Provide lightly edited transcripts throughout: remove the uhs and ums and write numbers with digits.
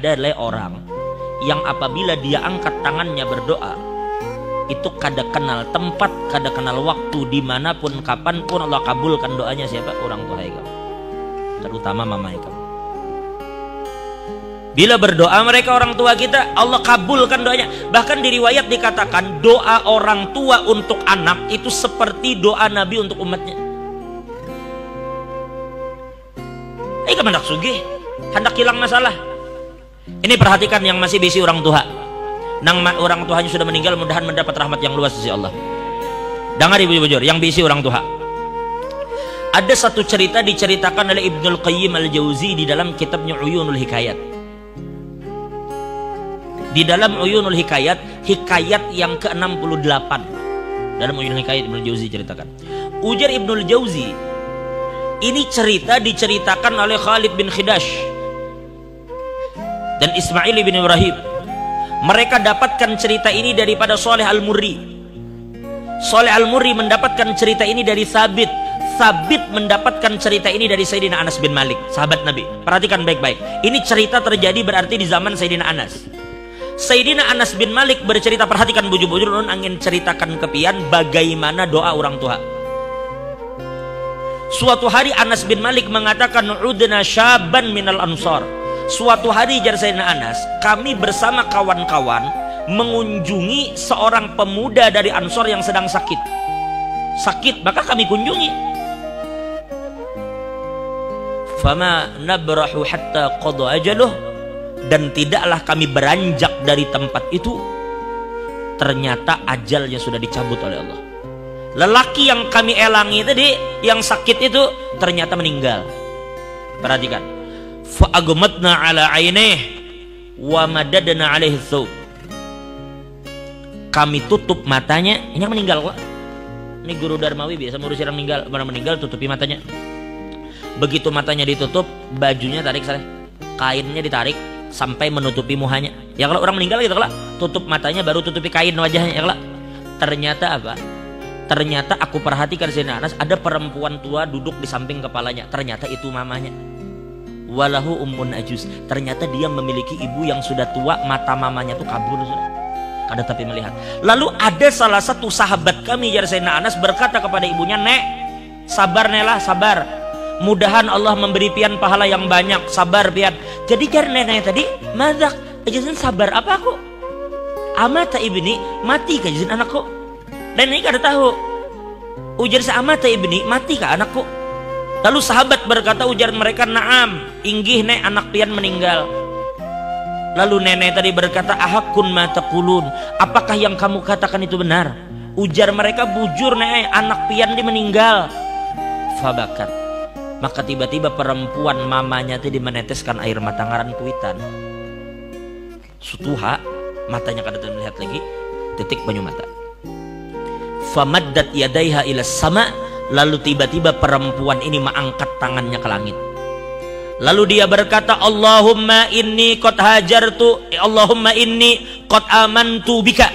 adalah orang yang apabila dia angkat tangannya berdoa itu kada kenal tempat, kada kenal waktu, dimanapun kapanpun Allah kabulkan doanya. Siapa? Orang tua kamu, terutama mama kamu. Bila berdoa mereka orang tua kita, Allah kabulkan doanya. Bahkan di riwayat dikatakan doa orang tua untuk anak itu seperti doa Nabi untuk umatnya. Ika hendak sugih, hendak hilang masalah. Ini perhatikan yang masih bisi orang tua. Nang orang tuanya sudah meninggal, mudahan mendapat rahmat yang luas dari Allah. Dengar ibu bujur, yang bisi orang tua. Ada satu cerita diceritakan oleh Ibnul Qayyim Al-Jauzi di dalam kitabnya Uyunul Hikayat. Di dalam Uyunul Hikayat, hikayat yang ke-68. Dalam Uyunul Hikayat Ibnul Jauzi ceritakan. Ujar Ibnul Jauzi, ini cerita diceritakan oleh Khalid bin Khidash dan Ismail bin Ibrahim. Mereka dapatkan cerita ini daripada Saleh Al-Murri. Saleh Al-Murri mendapatkan cerita ini dari Sabit. Sabit mendapatkan cerita ini dari Sayyidina Anas bin Malik, sahabat Nabi. Perhatikan baik-baik. Ini cerita terjadi berarti di zaman Sayyidina Anas. Sayyidina Anas bin Malik bercerita, perhatikan bujur-bujur, nun angin ceritakan kepian bagaimana doa orang tua. Suatu hari Anas bin Malik mengatakan, "Udna syaban minal ansar." Suatu hari jar Sayyidina Anas, kami bersama kawan-kawan mengunjungi seorang pemuda dari Ansor yang sedang sakit. Sakit, maka kami kunjungi. Fama nabrahu hatta qada ajaluh, dan tidaklah kami beranjak dari tempat itu, ternyata ajalnya sudah dicabut oleh Allah. Lelaki yang kami elangi tadi, yang sakit itu ternyata meninggal. Perhatikan. Fa'agmatna ala ainih wa madadna alaihi thawb. Kami tutup matanya. Ini yang meninggal kok. Ini guru Darmawi biasa ngurusin orang meninggal. Orang meninggal tutupi matanya. Begitu matanya ditutup, bajunya tarik saleh, kainnya ditarik sampai menutupi muhanya. Ya kalau orang meninggal gitu kalau tutup matanya baru tutupi kain wajahnya. Ya kalau ternyata apa? Ternyata aku perhatikan sini Anas, ada perempuan tua duduk di samping kepalanya. Ternyata itu mamanya. Walahu ummun ajuz. Ternyata dia memiliki ibu yang sudah tua, mata mamanya tuh kabur sudah. Kada tapi melihat. Lalu ada salah satu sahabat kami jar Sayyidina Anas berkata kepada ibunya, "Nek, sabar Nela, sabar. Mudahan Allah memberi pian pahala yang banyak, sabar pian." Jadi jar nenek tadi, "Madak, ajazin sabar apa aku? Amata ibni, mati kajazin anakku." Dan ini kada tahu. Ujar sa amata ibni, mati ka anakku? Lalu sahabat berkata, ujar mereka, "Naam, inggih nek anak pian meninggal." Lalu nenek tadi berkata, "Ahakun ma taqulun, apakah yang kamu katakan itu benar?" Ujar mereka, "Bujur nek anak pian di meninggal." Fabakat. Maka tiba-tiba perempuan mamanya tadi meneteskan air mata ngaran kuitan. Sutuha, matanya kada melihat lagi, titik banyu mata. Famaddat yadaiha ila sama. Lalu tiba-tiba perempuan ini mengangkat tangannya ke langit. Lalu dia berkata, "Allahumma inni qad hajartu, Allahumma inni qad amantu bika."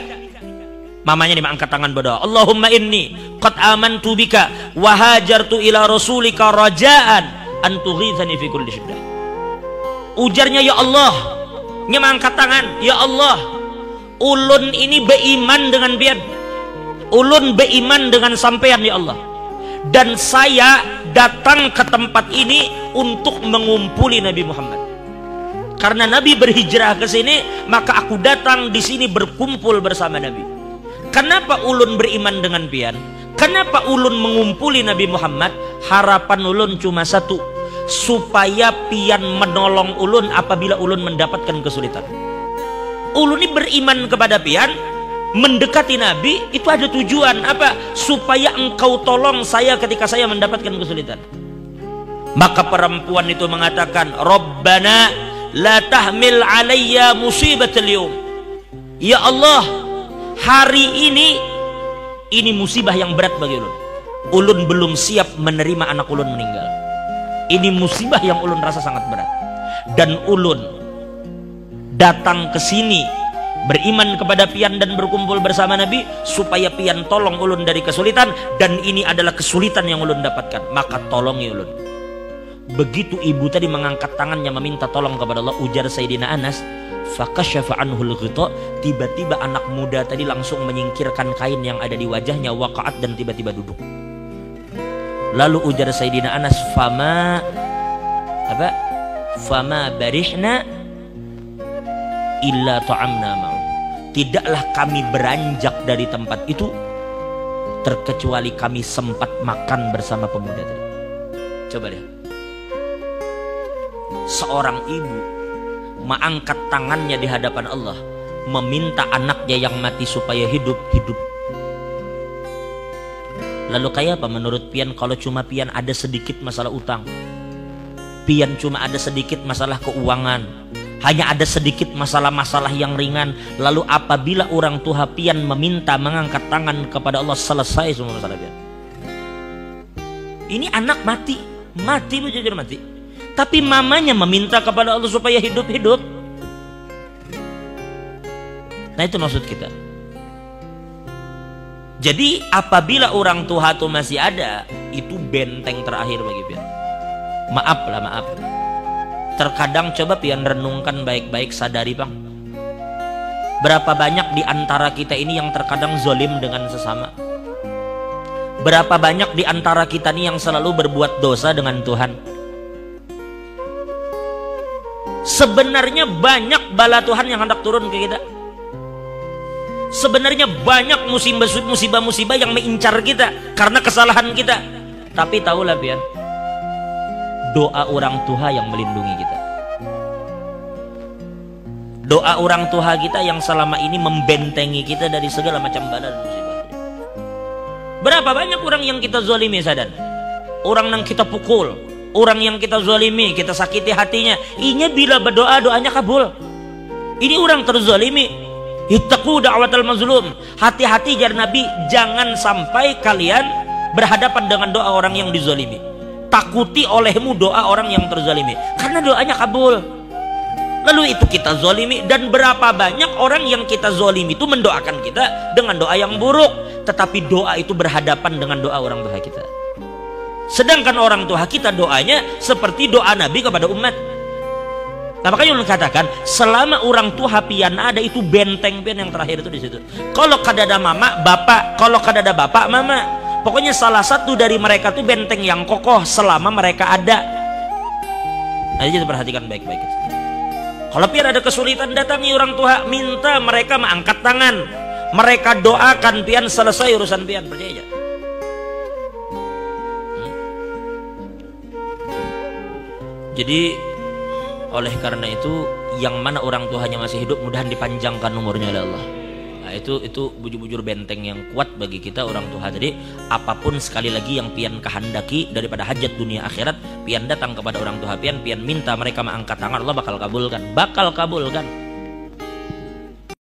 Mamanya ini mengangkat tangan berdoa, "Allahumma inni qad amantu bika wa hajartu ila rasulika rajaan an tughithani fi kulli syiddah." Ujarnya, "Ya Allah," dia mengangkat tangan, "Ya Allah, ulun ini beriman dengan pian. Ulun beriman dengan sampean ya Allah. Dan saya datang ke tempat ini untuk mengumpuli Nabi Muhammad. Karena Nabi berhijrah ke sini, maka aku datang di sini berkumpul bersama Nabi. Kenapa ulun beriman dengan pian? Kenapa ulun mengumpuli Nabi Muhammad? Harapan ulun cuma satu, supaya pian menolong ulun apabila ulun mendapatkan kesulitan. Ulun ini beriman kepada pian, mendekati Nabi itu ada tujuan apa? Supaya engkau tolong saya ketika saya mendapatkan kesulitan." Maka perempuan itu mengatakan, "Rabbana la tahmil alayya musibatal yawm." Ya Allah, hari ini musibah yang berat bagi ulun. Ulun belum siap menerima anak ulun meninggal. Ini musibah yang ulun rasa sangat berat. Dan ulun datang ke sini beriman kepada pian dan berkumpul bersama Nabi supaya pian tolong ulun dari kesulitan, dan ini adalah kesulitan yang ulun dapatkan, maka tolongi ulun. Begitu ibu tadi mengangkat tangannya meminta tolong kepada Allah, ujar Sayyidina Anas, fakasyafa anhul ghita, tiba-tiba anak muda tadi langsung menyingkirkan kain yang ada di wajahnya, waqa'at, dan tiba-tiba duduk. Lalu ujar Sayyidina Anas, fama barihna illa ta'amna ma'u, tidaklah kami beranjak dari tempat itu terkecuali kami sempat makan bersama pemuda tadi. Coba lihat, seorang ibu mengangkat tangannya di hadapan Allah, meminta anaknya yang mati supaya hidup. Lalu kayak apa menurut pian kalau cuma pian ada sedikit masalah utang, pian cuma ada sedikit masalah keuangan, hanya ada sedikit masalah-masalah yang ringan, lalu apabila orang tua pian meminta mengangkat tangan kepada Allah, selesai semua masalah pian. Ini anak mati bujur mati, tapi mamanya meminta kepada Allah supaya hidup. Nah itu maksud kita. Jadi apabila orang tua itu masih ada, itu benteng terakhir bagi pian. Maaf. Terkadang coba pian renungkan baik-baik, sadari bang, berapa banyak di antara kita ini yang terkadang zolim dengan sesama. Berapa banyak di antara kita ini yang selalu berbuat dosa dengan Tuhan. Sebenarnya banyak bala Tuhan yang hendak turun ke kita. Sebenarnya banyak musibah-musibah yang mengincar kita karena kesalahan kita. Tapi tahulah pian, doa orang tua yang melindungi kita. Doa orang tua kita yang selama ini membentengi kita dari segala macam bala dan musibah. Berapa banyak orang yang kita zalimi, sadar? Orang yang kita pukul, orang yang kita zalimi, kita sakiti hatinya. Ini bila berdoa doanya kabul. Ini orang terzalimi. Ittaqu da'watal mazlum. Hati-hati jar Nabi, jangan sampai kalian berhadapan dengan doa orang yang dizalimi. Takuti olehmu doa orang yang terzalimi, karena doanya kabul. Lalu itu kita zalimi, dan berapa banyak orang yang kita zalimi itu mendoakan kita dengan doa yang buruk, tetapi doa itu berhadapan dengan doa orang tua kita. Sedangkan orang tua kita doanya seperti doa Nabi kepada umat. Nah, makanya ulun katakan selama orang tua pian ada, itu benteng pian yang terakhir itu di situ. Kalau kada ada mama, bapak, kalau kada ada bapak, mama. Pokoknya salah satu dari mereka itu benteng yang kokoh selama mereka ada. Nah, jadi perhatikan baik-baik. Kalau pian ada kesulitan, datangi orang tua, minta mereka mengangkat tangan, mereka doakan pian, selesai urusan pian, percaya aja. Jadi oleh karena itu, yang mana orang tuanya masih hidup, mudahan dipanjangkan umurnya oleh Allah. Nah, itu bujur-bujur benteng yang kuat bagi kita orang tua. Jadi apapun sekali lagi yang pian kehendaki daripada hajat dunia akhirat, pian datang kepada orang tua pian minta mereka mengangkat tangan, Allah bakal kabulkan.